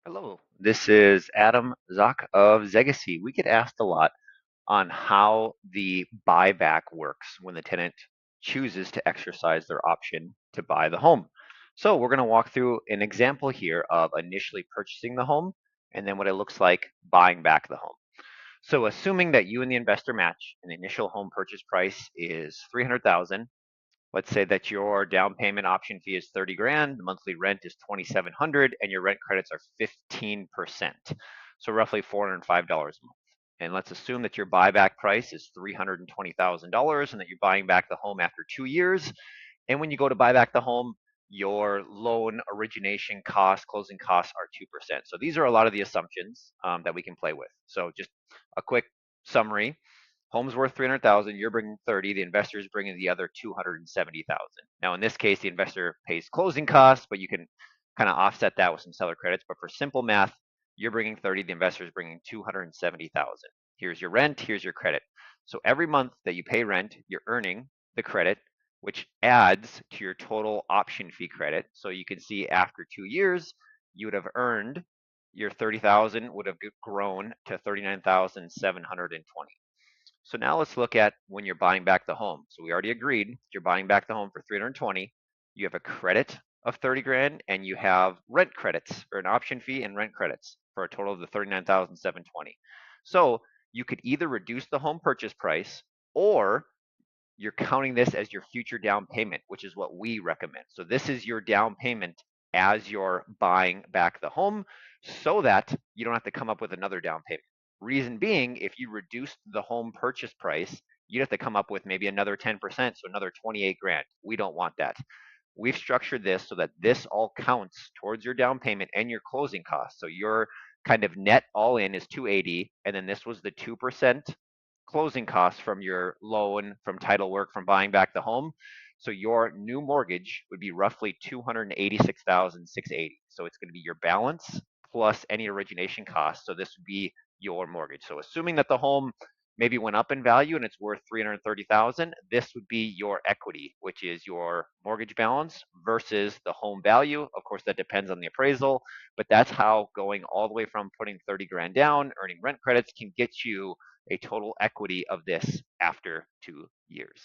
Hello, this is Adam Zock of Zegacy. We get asked a lot on how the buyback works when the tenant chooses to exercise their option to buy the home. So we're going to walk through an example here of initially purchasing the home and then what it looks like buying back the home. So assuming that you and the investor match and the initial home purchase price is 300,000. Let's say that your down payment option fee is 30 grand, the monthly rent is 2,700, and your rent credits are 15%. So roughly $405 a month. And let's assume that your buyback price is $320,000 and that you're buying back the home after 2 years. And when you go to buy back the home, your loan origination costs, closing costs are 2%. So these are a lot of the assumptions that we can play with. So just a quick summary. Home's worth 300,000, you're bringing 30, the investor is bringing the other 270,000. Now in this case, the investor pays closing costs, but you can kind of offset that with some seller credits. But for simple math, you're bringing 30, the investor is bringing 270,000. Here's your rent, here's your credit. So every month that you pay rent, you're earning the credit, which adds to your total option fee credit. So you can see after 2 years, you would have earned your 30,000 would have grown to 39,720. So now let's look at when you're buying back the home. So we already agreed you're buying back the home for 320. You have a credit of 30 grand and you have rent credits or an option fee and rent credits for a total of the 39,720. So you could either reduce the home purchase price or you're counting this as your future down payment, which is what we recommend. So this is your down payment as you're buying back the home so that you don't have to come up with another down payment. Reason being, if you reduce the home purchase price, you'd have to come up with maybe another 10%, so another 28 grand. We don't want that. We've structured this so that this all counts towards your down payment and your closing costs. So your kind of net all in is 280, and then this was the 2% closing costs from your loan, from title work, from buying back the home. So your new mortgage would be roughly 286,680. So it's going to be your balance plus any origination costs. So this would be your mortgage. So assuming that the home maybe went up in value and it's worth 330,000, this would be your equity, which is your mortgage balance versus the home value. Of course, that depends on the appraisal, but that's how going all the way from putting 30 grand down, earning rent credits can get you a total equity of this after 2 years.